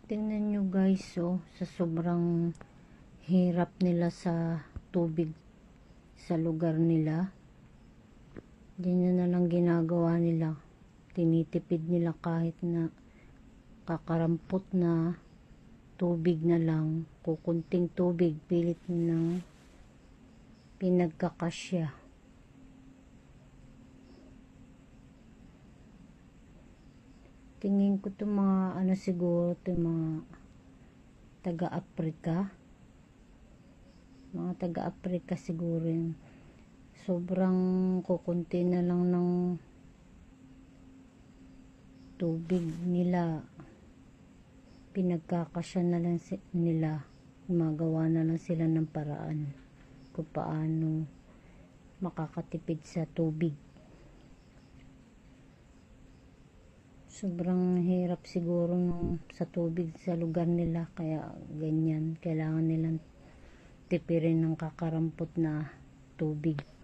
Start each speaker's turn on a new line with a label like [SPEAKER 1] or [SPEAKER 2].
[SPEAKER 1] Tingnan nyo guys, sa sobrang hirap nila sa tubig sa lugar nila, ganyan na lang ginagawa nila. Tinitipid nila kahit na kakarampot na tubig na lang, kukunting tubig, pilit nilang pinagkakasya. Tingin ko itong mga siguro itong mga taga-Afrika. Mga taga-Afrika siguro yun. Sobrang kukunti na lang ng tubig nila. Pinagkakasya na lang nila. Gumagawa na lang sila ng paraan kung paano makakatipid sa tubig. Sobrang hirap siguro sa tubig sa lugar nila, kaya ganyan, kailangan nilang tipirin ng kakarampot na tubig.